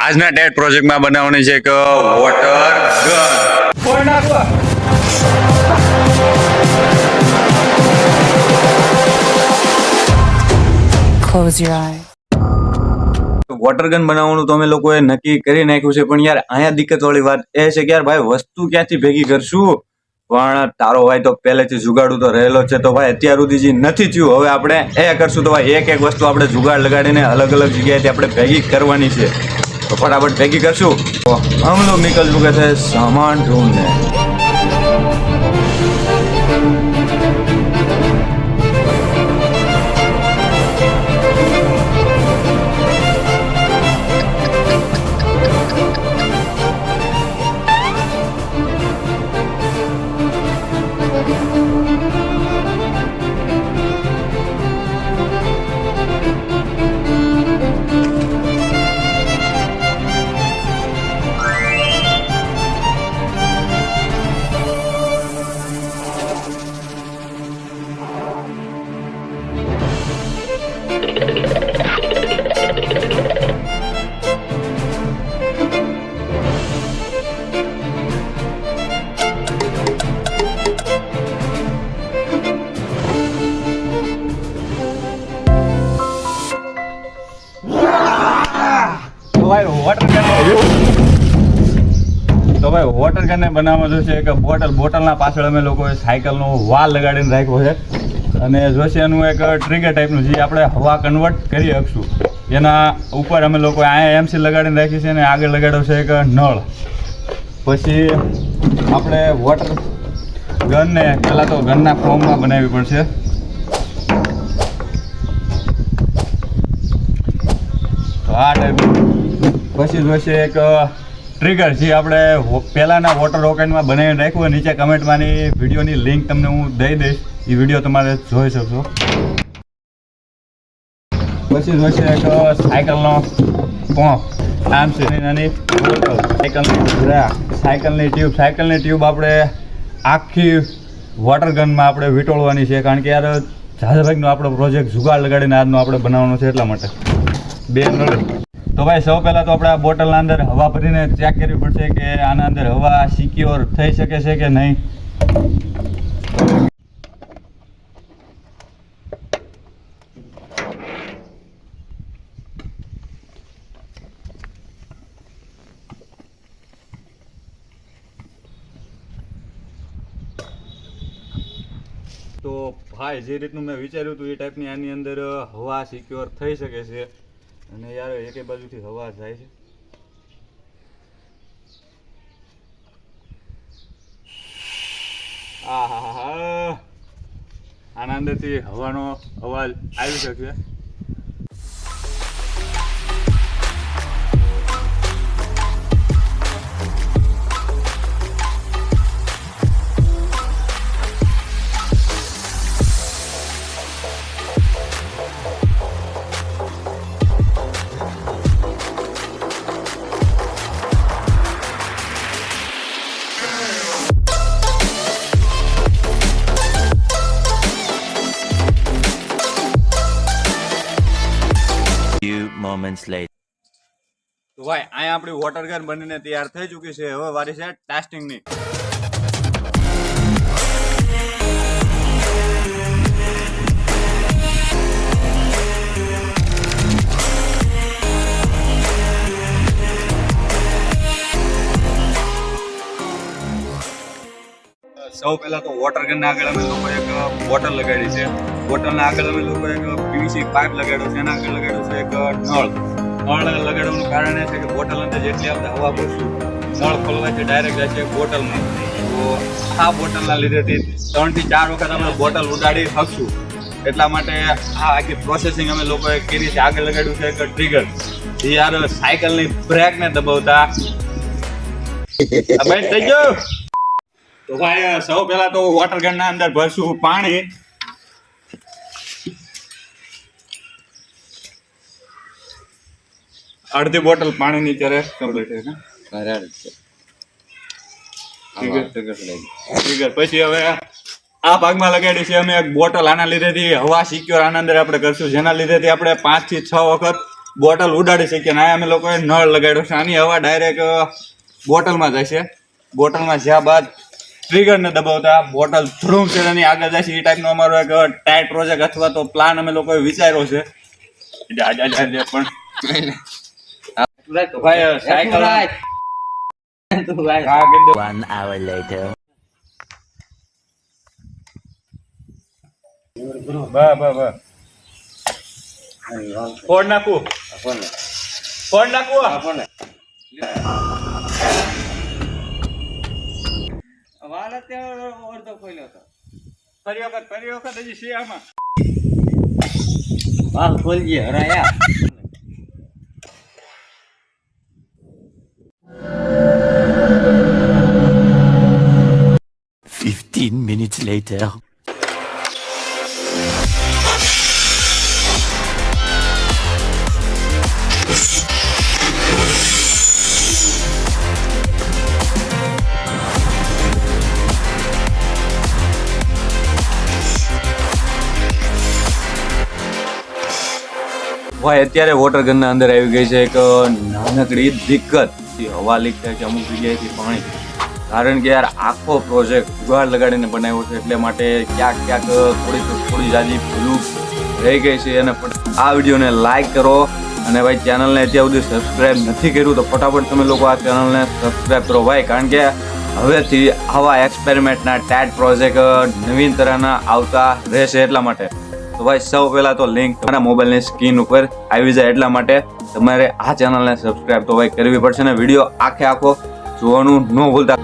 આજના ટેટ પ્રોજેક્ટમાં બનાવવાની છે એક water gun. Close your eyes. Water gun બનાવવાનું તો અમે લોકોએ નક્કી કરી નાખ્યું છે, પણ યાર અહીંયા દિક્કત વાળી વાત એ છે કે યાર ભાઈ વસ્તુ ક્યાંથી ભેગી કરશું. પણ તારો ભાઈ તો પહેલેથી જુગાડું તો રહેલો છે, તો ભાઈ અત્યાર સુધી જે નથી થયું હવે આપણે એ કરશું. તો ભાઈ એક વસ્તુ આપણે જુગાડ લગાડીને અલગ અલગ જગ્યાએથી આપણે ભેગી કરવાની છે. તો ફટાફટ ભેગી કરશું. તો હમ લોગ નિકલ ચુકે છે સામાન ઢૂંઢને. તો ભાઈ વોટર ગનને બનાવવામાં જોશે એક બોટલના પાછળ અમે લોકોએ સાયકલનો વાલ લગાડીને રાખ્યો છે, અને જોશે એનું એક ટ્રિગર ટાઈપનું જે આપણે હવા કન્વર્ટ કરી શકશું. એના ઉપર અમે લોકોએ અહીંયા એમસી લગાડીને રાખી છે, અને આગળ લગાડ્યો છે એક નળ. પછી આપણે વોટર ગનને પહેલાં તો ગનના ફોર્મમાં બનાવવી પડશે. તો આ ટાઈપનું. પછી જોઈશે એક ટ્રિગર જે આપણે પહેલાંના વોટર રોકેટમાં બનાવીને રાખ્યું હોય. નીચે કમેન્ટમાંની વિડીયોની લિંક તમને હું દઈ દઈશ, એ વિડીયો તમારે જોઈ શકશો. પછી જોઈશે એક સાયકલનો પંપ, આમ છે નાની બોટલ, સાયકલની ટ્યુબ આપણે આખી વોટર ગનમાં આપણે વીંટોળવાની છે, કારણ કે યાર ઝાઝાભાઈનો આપણો પ્રોજેક્ટ જુગાડ લગાડીને આજનો આપણે બનાવવાનો છે, એટલા માટે બે નળ. તો ભાઈ સૌ પહેલાં તો આપણે આ બોટલના અંદર હવા ભરીને ચેક કરવી પડશે કે આના અંદર હવા સિક્યોર થઈ શકે છે કે નહીં. તો ભાઈ જે રીતનું મેં વિચાર્યું હતું એ ટાઈપની આની અંદર હવા સિક્યોર થઈ શકે છે. અને યાર એકે બાજુથી હવા જાય છે. આના અંદરથી હવાનો અવાજ આવી શકે. moments later. તો ભાઈ અહીંયા આપણી વોટર ગન બનીને તૈયાર થઈ ચૂકી છે. હવે વારી છે ટેસ્ટિંગની. સૌ પહેલા તો વોટર ગનના આગળ અમે લોકો એક બોટલ લગાડી છે. બોટલના આગળ અમે લોકો એક પીવીસી પાઇપ લગાડ્યો છે. એના આગળ લગાડ્યો છે એક નળ લગાડવાનું કારણ એ છે કે બોટલ અંદર જેટલી આપણે હવા ભરશું નળ ખોલવાથી ડાયરેક્ટ જાય છે બોટલમાં. તો આ બોટલના લીધેથી 3 થી 4 વખત અમે બોટલ ઉડાડી શકશું. એટલા માટે આ આખી પ્રોસેસિંગ અમે લોકોએ કરી છે. આગળ લગાડ્યું છે એક ટ્રિગર, જે યાર સાયકલની બ્રેકને દબાવતા બંધ થઈ ગયું. તો ભાઈ સૌ પહેલા તો વોટર ગનના અંદર ભરશું પાણી. અડધી બોટલ પાણીની ત્યારે કમ્પ્લીટ છે. પછી હવે આ ભાગમાં લગાડી છે અમે એક બોટલ. આના લીધેથી હવા સિક્યોર આના અંદર આપણે કરશું, જેના લીધેથી આપણે 5 થી 6 વખત બોટલ ઉડાડી શકીએ ને આ અમે લોકોએ નળ લગાડ્યો છે. આની હવા ડાયરેક્ટ બોટલમાં જાય છે. બોટલમાં જ્યાં બાદ ટ્રિગરને દબાવતા બોટલ ધ્રુમ છે એની આગળ જાય છે. એ ટાઈપનો અમારો એક ટાઈટ પ્રોજેક્ટ અથવા તો પ્લાન અમે લોકોએ વિચાર્યો છે. પણ ભાઈ સાયકલ હા કરી દો. 1 hour later. બસ ફોડ નાખું ફરી વખત હજી છે આમાં. વાહ ખોલજે હરાયા. Minutes later. ભાઈ અત્યારે વોટર ગનના અંદર આવી ગઈ છે એક નાનકડી દિક્કત. હવા લીક થાય છે અમુક જગ્યાએથી પાણી. કારણ કે યાર આખો પ્રોજેક્ટ જુગાડ લગાડીને બનાવ્યો છે એટલે માટે ક્યાંક થોડી જાજી ભૂલું રહી ગઈ છે. અને આ વિડીયોને લાઈક કરો અને ભાઈ ચેનલને અત્યાર સુધી સબસ્ક્રાઈબ નથી કર્યું તો ફટાફટ તમે લોકો આ ચેનલને સબસ્ક્રાઈબ કરો ભાઈ. કારણ કે હવેથી આવા એક્સપેરિમેન્ટના ટેટ પ્રોજેક્ટ નવીન તરહના આવતા રહેશે એટલા માટે. તો ભાઈ સૌ પહેલાં તો લિંક તમારા મોબાઈલની સ્ક્રીન ઉપર આવી જાય એટલા માટે તમારે આ ચેનલને સબસ્ક્રાઈબ તો ભાઈ કરવી પડશે ને વિડીયો આખો જોવાનું ન ભૂલતા.